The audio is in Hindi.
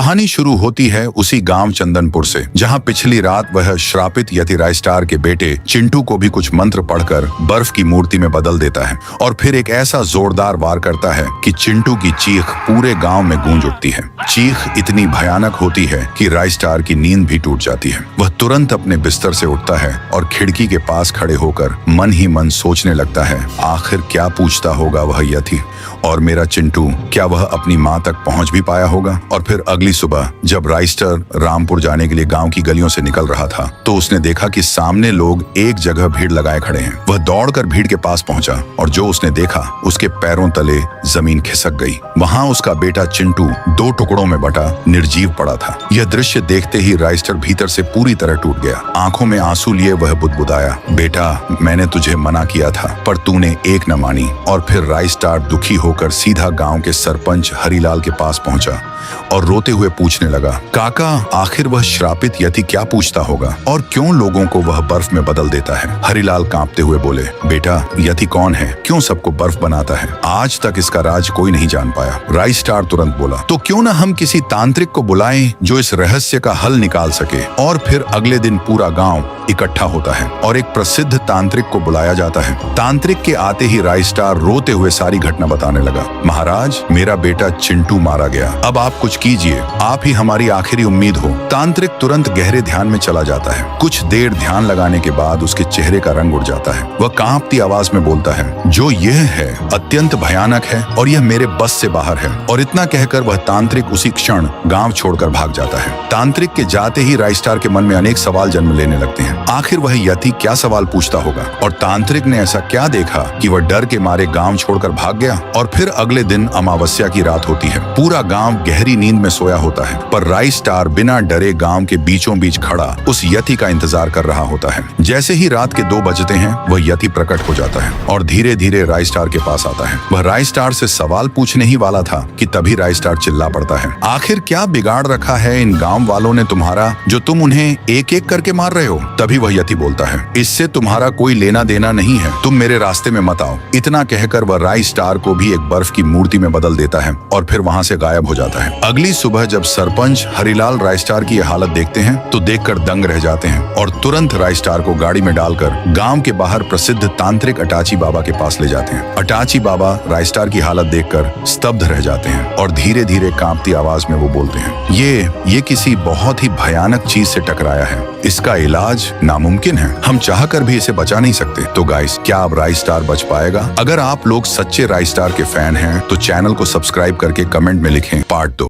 कहानी शुरू होती है उसी गांव चंदनपुर से, जहां पिछली रात वह श्रापित यति रायस्टार के बेटे चिंटू को भी कुछ मंत्र पढ़कर बर्फ की मूर्ति में बदल देता है और फिर एक ऐसा जोरदार वार करता है कि चिंटू की चीख पूरे गांव में गूंज उठती है। चीख इतनी भयानक होती है कि रायस्टार की नींद भी टूट जाती है। वह तुरंत अपने बिस्तर से उठता है और खिड़की के पास खड़े होकर मन ही मन सोचने लगता है, आखिर क्या पूछता होगा वह यति, और मेरा चिंटू क्या वह अपनी माँ तक पहुंच भी पाया होगा। और फिर अगली सुबह जब रायस्टार रामपुर जाने के लिए गांव की गलियों से निकल रहा था तो उसने देखा कि सामने लोग एक जगह भीड़ लगाए खड़े हैं। वह दौड़कर भीड़ के पास पहुंचा और जो उसने देखा उसके पैरों तले जमीन खिसक गई। वहां उसका बेटा चिंटू 2 टुकड़ों में बटा निर्जीव पड़ा था। यह दृश्य देखते ही रायस्टार भीतर से पूरी तरह टूट गया। आंखों में आंसू लिए वह बुदबुदाया, बेटा मैंने तुझे मना किया था पर तूने एक न मानी। और फिर रायस्टार दुखी होकर सीधा गांव के सरपंच हरिलाल के पास पहुंचा और रोते हुए पूछने लगा, काका आखिर वह श्रापित यति क्या पूछता होगा और क्यों लोगों को वह बर्फ में बदल देता है। हरिलाल कांपते हुए बोले, बेटा यति कौन है, क्यों सबको बर्फ बनाता है, आज तक इसका राज कोई नहीं जान पाया। रायस्टार तुरंत बोला, तो क्यों न हम किसी तांत्रिक को बुलाएं जो इस रहस्य का हल निकाल सके। और फिर अगले दिन पूरा गांव इकट्ठा होता है और एक प्रसिद्ध तांत्रिक को बुलाया जाता है। तांत्रिक के आते ही रायस्टार रोते हुए सारी घटना बताने लगा, महाराज मेरा बेटा चिंटू मारा गया, अब आप कुछ कीजिए, आप ही हमारी आखिरी उम्मीद हो। तांत्रिक तुरंत गहरे ध्यान में चला जाता है। कुछ देर ध्यान लगाने के बाद उसके चेहरे का रंग उड़ जाता है। वह कांपती आवाज में बोलता है, जो यह है अत्यंत भयानक है और यह मेरे बस से बाहर है। और इतना कहकर वह तांत्रिक उसी क्षण गांव छोड़कर भाग जाता है। तांत्रिक के जाते ही रायस्टार के मन में अनेक सवाल जन्म लेने लगते हैं। आखिर वह यति क्या सवाल पूछता होगा और तांत्रिक ने ऐसा क्या देखा कि वह डर के मारे गांव छोड़कर भाग गया। और फिर अगले दिन अमावस्या की रात होती है। पूरा गांव गहरी नींद में सोया होता है पर रायस्टार बिना डरे गांव के बीचों बीच खड़ा उस यति का इंतजार कर रहा होता है। जैसे ही रात के 2 बजते हैं वह यति प्रकट हो जाता है और धीरे धीरे रायस्टार के पास आता है। वह रायस्टार से सवाल पूछने ही वाला था कि तभी रायस्टार चिल्ला पड़ता है, आखिर क्या बिगाड़ रखा है इन गांव वालों ने तुम्हारा जो तुम उन्हें एक एक करके मार रहे हो। तभी वह यति बोलता है, इससे तुम्हारा कोई लेना देना नहीं है, तुम मेरे रास्ते में मत आओ। इतना कहकर वह रायस्टार को भी एक बर्फ की मूर्ति में बदल देता है और फिर वहां से गायब हो जाता है। अगली सुबह जब सरपंच हरिलाल रायस्टार की यह हालत देखते हैं तो देखकर दंग रह जाते हैं और तुरंत रायस्टार को गाड़ी में डालकर गांव के बाहर प्रसिद्ध तांत्रिक अटाची बाबा के पास ले जाते हैं। अटाची बाबा रायस्टार की हालत देखकर स्तब्ध रह जाते हैं और धीरे धीरे कांपती आवाज में वो बोलते हैं, ये किसी बहुत ही भयानक चीज से टकराया है, इसका इलाज नामुमकिन है, हम चाहकर भी इसे बचा नहीं सकते। तो गाइस, क्या अब रायस्टार बच पाएगा? अगर आप लोग सच्चे रायस्टार के फैन हैं तो चैनल को सब्सक्राइब करके कमेंट में लिखें पार्ट 2।